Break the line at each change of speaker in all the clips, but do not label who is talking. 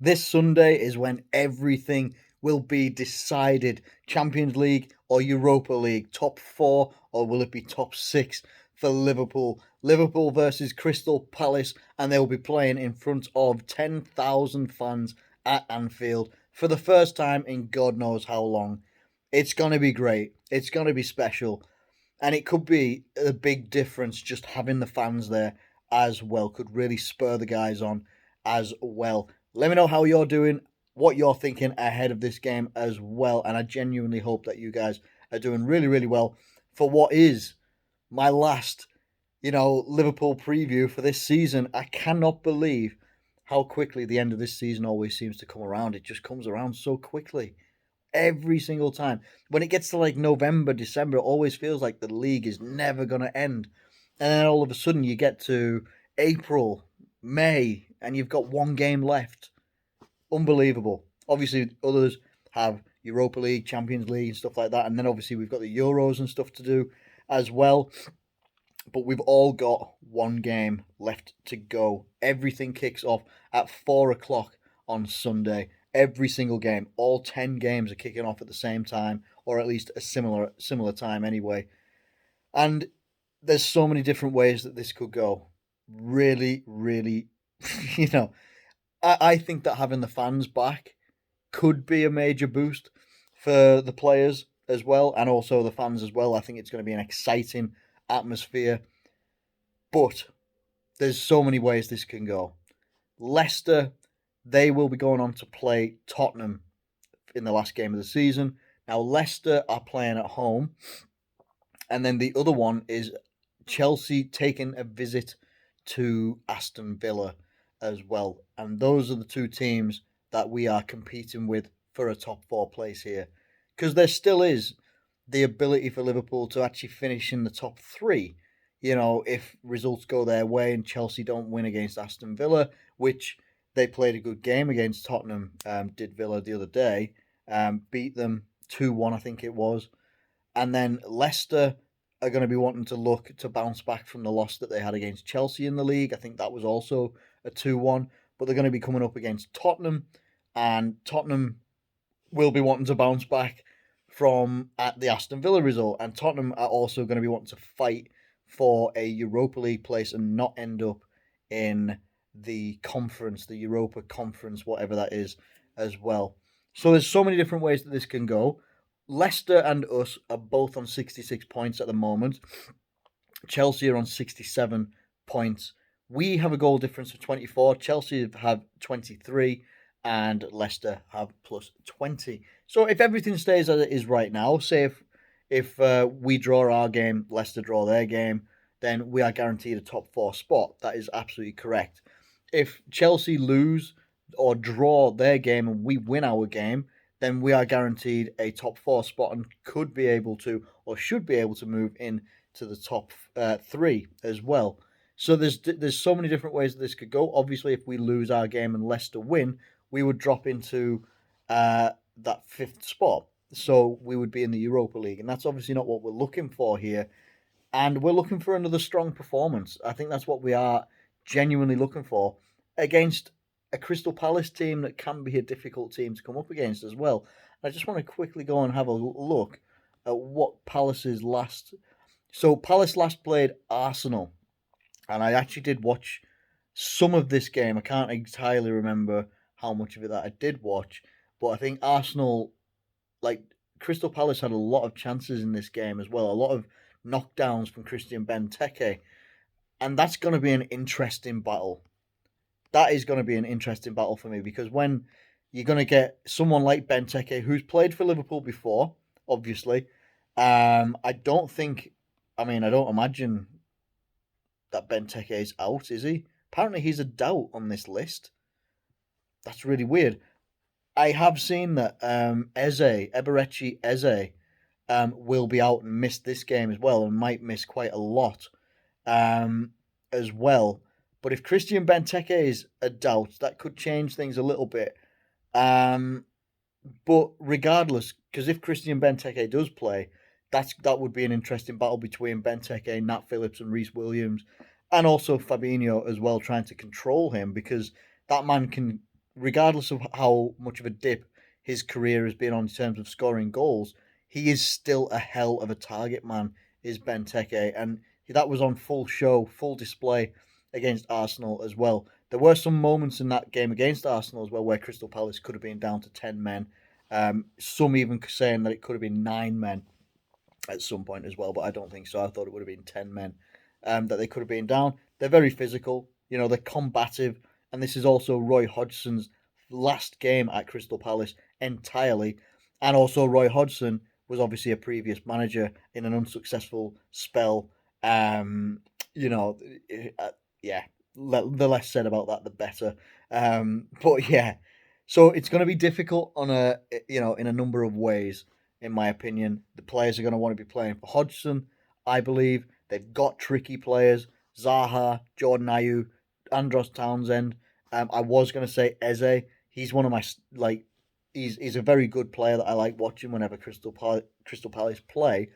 This Sunday is when everything will be decided. Champions League or Europa League, top four, or will it be top six for Liverpool? Liverpool versus Crystal Palace, and they'll be playing in front of 10,000 fans at Anfield for the first time in God knows how long. It's going to be great. It's going to be special. And it could be a big difference just having the fans there as well. Could really spur the guys on as well. Let me know how you're doing, what you're thinking ahead of this game as well. And I genuinely hope that you guys are doing really, really well for what is my last, Liverpool preview for this season. I cannot believe how quickly the end of this season always seems to come around. It just comes around so quickly every single time. When it gets to like November, December, it always feels like the league is never going to end. And then all of a sudden you get to April, May, and you've got one game left. Unbelievable. Obviously, others have Europa League, Champions League, and stuff like that. And then obviously we've got the Euros and stuff to do as well. But we've all got one game left to go. Everything kicks off at 4 o'clock on Sunday. Every single game, all 10 games are kicking off at the same time, or at least a similar time anyway. And there's so many different ways that this could go. Really, really, you know, I think that having the fans back could be a major boost for the players as well, and also the fans as well. I think it's going to be an exciting atmosphere. But there's so many ways this can go. Leicester, they will be going on to play Tottenham in the last game of the season. Now, Leicester are playing at home. And then the other one is Chelsea taking a visit to Aston Villa as well. And those are the two teams that we are competing with for a top four place here. Because there still is the ability for Liverpool to actually finish in the top three. If results go their way and Chelsea don't win against Aston Villa, which they played a good game against Tottenham, did Villa the other day, beat them 2-1, I think it was. And then Leicester are going to be wanting to look to bounce back from the loss that they had against Chelsea in the league. I think that was also a 2-1. But they're going to be coming up against Tottenham, and Tottenham will be wanting to bounce back from at the Aston Villa result. And Tottenham are also going to be wanting to fight for a Europa League place and not end up in the conference, the Europa Conference, whatever that is, as well. So there's so many different ways that this can go. Leicester and us are both on 66 points at the moment. Chelsea are on 67 points. We have a goal difference of 24. Chelsea have 23 and Leicester have plus 20. So if everything stays as it is right now, say if we draw our game, Leicester draw their game, then we are guaranteed a top four spot. That is absolutely correct. If Chelsea lose or draw their game and we win our game, then we are guaranteed a top four spot and could be able to, or should be able to, move in to the top three as well. So there's so many different ways that this could go. Obviously, if we lose our game and Leicester win, we would drop into that fifth spot. So we would be in the Europa League, and that's obviously not what we're looking for here. And we're looking for another strong performance. I think that's what we are genuinely looking for against a Crystal Palace team that can be a difficult team to come up against as well. I just want to quickly go and have a look at what Palace's last... So Palace last played Arsenal, and I actually did watch some of this game. I can't entirely remember how much of it that I did watch, but I think Arsenal, like Crystal Palace, had a lot of chances in this game as well. A lot of knockdowns from Christian Benteke, and that's going to be an interesting battle. That is going to be an interesting battle for me, because when you're going to get someone like Benteke, who's played for Liverpool before, obviously, I don't imagine that Benteke is out, is he? Apparently he's a doubt on this list. That's really weird. I have seen that Eberechi Eze, will be out and miss this game as well, and might miss quite a lot as well. But if Christian Benteke is a doubt, that could change things a little bit. But regardless, because if Christian Benteke does play, that would be an interesting battle between Benteke, Nat Phillips, and Reece Williams, and also Fabinho as well, trying to control him, because that man can regardless of how much of a dip his career has been on in terms of scoring goals, he is still a hell of a target man, is Benteke. And that was on full show, full display against Arsenal as well. There were some moments in that game against Arsenal as well where Crystal Palace could have been down to 10 men. Some even saying that it could have been 9 men at some point as well, but I don't think so. I thought it would have been 10 men that they could have been down. They're very physical, they're combative, and this is also Roy Hodgson's last game at Crystal Palace entirely. And also, Roy Hodgson was obviously a previous manager in an unsuccessful spell. Um, you know, yeah, the less said about that, the better. But yeah, so it's going to be difficult on in a number of ways in my opinion. The players are going to want to be playing for Hodgson, I believe. They've got tricky players. Zaha, Jordan Ayew, Andros Townsend. I was going to say Eze. He's one of my, like, he's a very good player that I like watching whenever Crystal Palace play.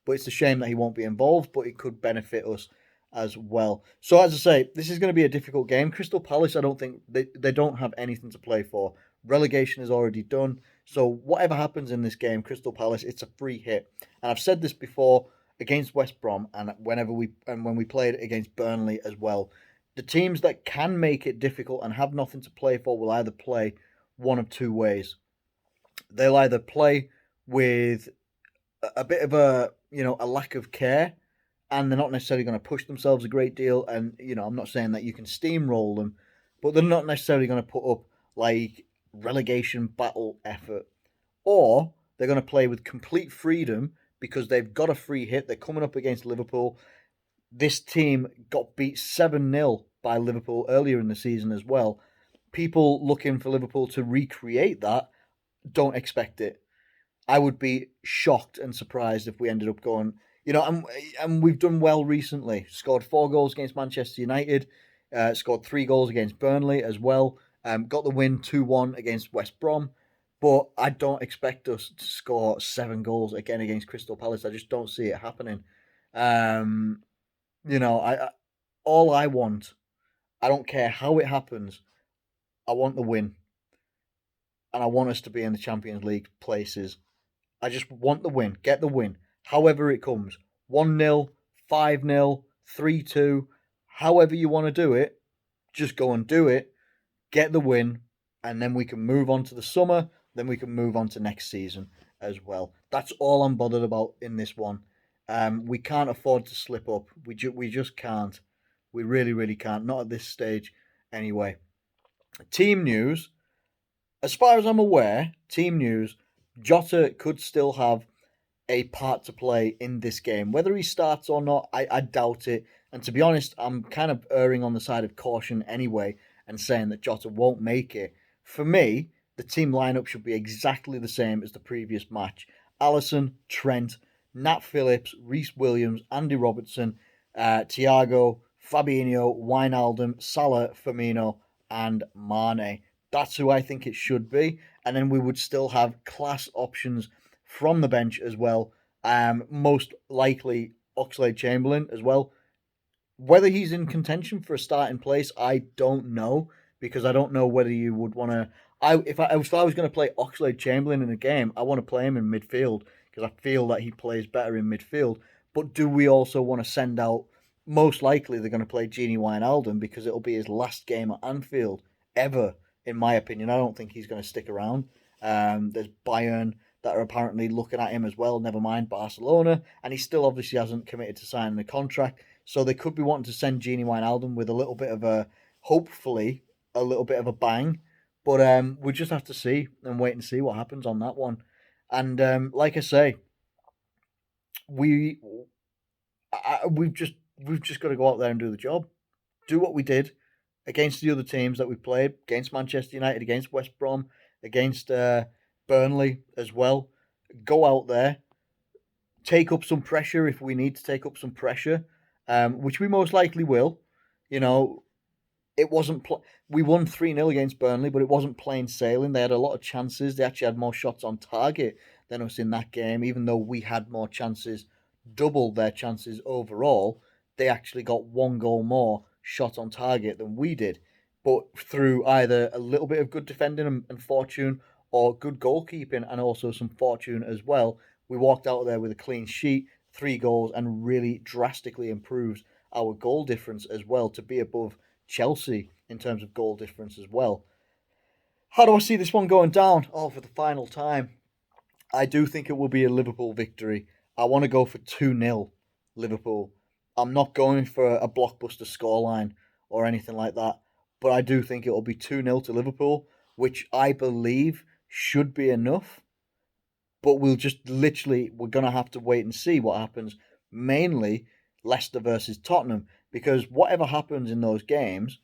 But it's a shame that he won't be involved, but it could benefit us as well. So as I say, this is going to be a difficult game. Crystal Palace, I don't think they don't have anything to play for. Relegation is already done. So whatever happens in this game, Crystal Palace, it's a free hit. And I've said this before against West Brom and when we played against Burnley as well. The teams that can make it difficult and have nothing to play for will either play one of two ways. They'll either play with a bit of a lack of care, and they're not necessarily going to push themselves a great deal. And I'm not saying that you can steamroll them, but they're not necessarily going to put up like relegation battle effort, or they're going to play with complete freedom because they've got a free hit. They're coming up against Liverpool. This team got beat 7-0 by Liverpool earlier in the season as well. People looking for Liverpool to recreate that don't expect it. I would be shocked and surprised if we ended up going, and we've done well recently. Scored 4 goals against Manchester United, scored 3 goals against Burnley as well. Got the win 2-1 against West Brom, but I don't expect us to score 7 goals again against Crystal Palace. I just don't see it happening. Um, I all I want, I don't care how it happens. I want the win, and I want us to be in the Champions League places. I just want the win. Get the win. However it comes. 1-0, 5-0, 3-2. However you want to do it, just go and do it. Get the win. And then we can move on to the summer. Then we can move on to next season as well. That's all I'm bothered about in this one. We can't afford to slip up. We just can't. We really, really can't. Not at this stage anyway. Team news. As far as I'm aware, team news, Jota could still have a part to play in this game. Whether he starts or not, I doubt it. And to be honest, I'm kind of erring on the side of caution anyway and saying that Jota won't make it. For me, the team lineup should be exactly the same as the previous match. Alisson, Trent, Nat Phillips, Reece Williams, Andy Robertson, Thiago, Fabinho, Wijnaldum, Salah, Firmino, and Mane. That's who I think it should be. And then we would still have class options from the bench as well. Most likely Oxlade-Chamberlain as well. Whether he's in contention for a starting place, I don't know, because I don't know whether you would want to. If I was going to play Oxlade-Chamberlain in a game, I want to play him in midfield because I feel that he plays better in midfield. But do we also want to send out? Most likely, they're going to play Gini Wijnaldum because it'll be his last game at Anfield ever, in my opinion. I don't think he's going to stick around. There's Bayern that are apparently looking at him as well, never mind Barcelona, and he still obviously hasn't committed to signing a contract, so they could be wanting to send Gini Wijnaldum with a little bit of hopefully, a little bit of a bang, but we just have to see and wait and see what happens on that one. And like I say, we we've just got to go out there and do the job, do what we did against the other teams that we played, against Manchester United, against West Brom, against Burnley as well. Go out there, take up some pressure if we need to take up some pressure, which we most likely will. You know, it wasn't. We won 3-0 against Burnley, but it wasn't plain sailing. They had a lot of chances. They actually had more shots on target than us in that game, even though we had more chances, double their chances overall. They actually got 1 goal more shot on target than we did. but through either a little bit of good defending and fortune, or good goalkeeping and also some fortune as well, we walked out there with a clean sheet, 3 goals, and really drastically improved our goal difference as well to be above Chelsea in terms of goal difference as well. How do I see this one going down? Oh, for the final time. I do think it will be a Liverpool victory. I want to go for 2-0 Liverpool. I'm not going for a blockbuster scoreline or anything like that, but I do think it will be 2-0 to Liverpool, which I believe should be enough. But we're going to have to wait and see what happens, mainly Leicester versus Tottenham, because whatever happens in those games,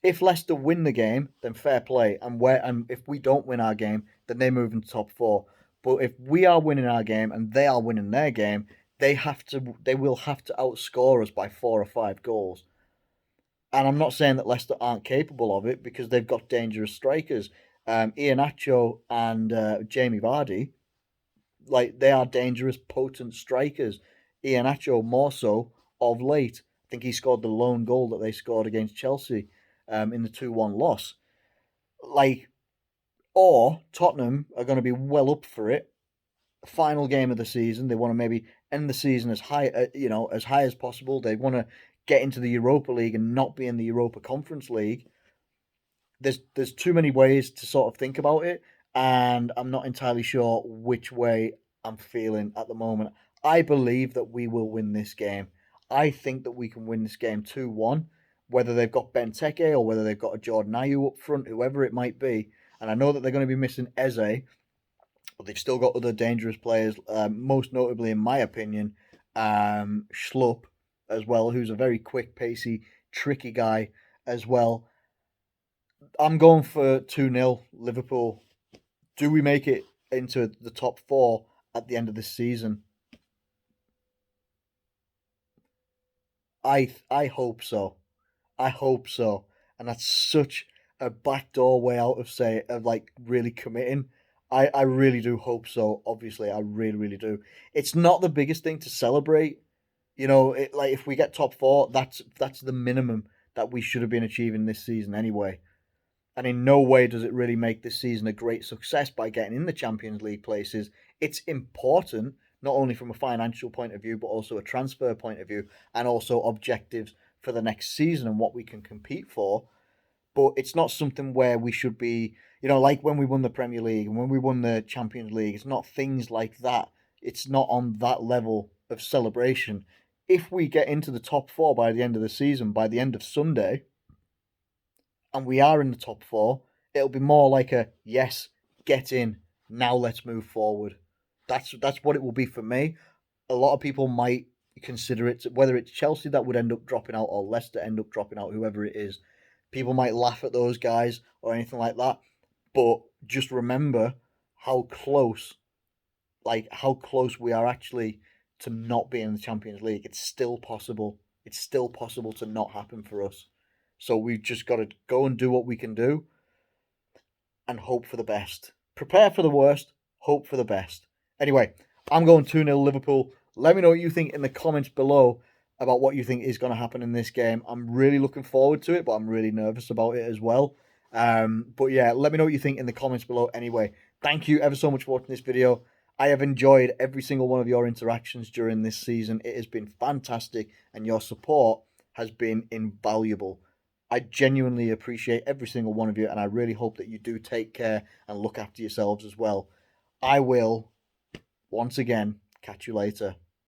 if Leicester win the game, then fair play, and if we don't win our game, then they move into top four. But if we are winning our game and they are winning their game, they will have to outscore us by 4 or 5 goals. And I'm not saying that Leicester aren't capable of it because they've got dangerous strikers. Iheanacho and Jamie Vardy, like they are dangerous, potent strikers. Iheanacho more so of late. I think he scored the lone goal that they scored against Chelsea in the 2-1 loss. Like, or Tottenham are going to be well up for it. Final game of the season, they want to maybe end the season as high, as high as possible. They want to get into the Europa League and not be in the Europa Conference League. There's too many ways to sort of think about it, and I'm not entirely sure which way I'm feeling at the moment. I believe that we will win this game. I think that we can win this game 2-1, whether they've got Benteke or whether they've got a Jordan Ayew up front, whoever it might be. And I know that they're going to be missing Eze, but they've still got other dangerous players, most notably, in my opinion, Schlupp as well, who's a very quick, pacey, tricky guy as well. I'm going for 2-0 Liverpool. Do we make it into the top four at the end of this season? I hope so. I hope so. And that's such a backdoor way out of like really committing. I really do hope so. Obviously, I really, really do. It's not the biggest thing to celebrate. Like if we get top four, that's the minimum that we should have been achieving this season anyway. And in no way does it really make this season a great success by getting in the Champions League places. It's important, not only from a financial point of view, but also a transfer point of view, and also objectives for the next season and what we can compete for. But it's not something where we should be, like when we won the Premier League and when we won the Champions League. It's not things like that. It's not on that level of celebration. If we get into the top four by the end of the season, by the end of Sunday, and we are in the top four, it'll be more like a yes, get in, now let's move forward. That's what it will be for me. A lot of people might consider it, whether it's Chelsea that would end up dropping out or Leicester end up dropping out, whoever it is. People might laugh at those guys or anything like that. But just remember how close, how close we are actually to not being in the Champions League. It's still possible. It's still possible to not happen for us. So we've just got to go and do what we can do and hope for the best. Prepare for the worst, hope for the best. Anyway, I'm going 2-0 Liverpool. Let me know what you think in the comments below about what you think is going to happen in this game. I'm really looking forward to it, but I'm really nervous about it as well. But yeah, let me know what you think in the comments below anyway. Thank you ever so much for watching this video. I have enjoyed every single one of your interactions during this season. It has been fantastic, and your support has been invaluable. I genuinely appreciate every single one of you, and I really hope that you do take care and look after yourselves as well. I will, once again, catch you later.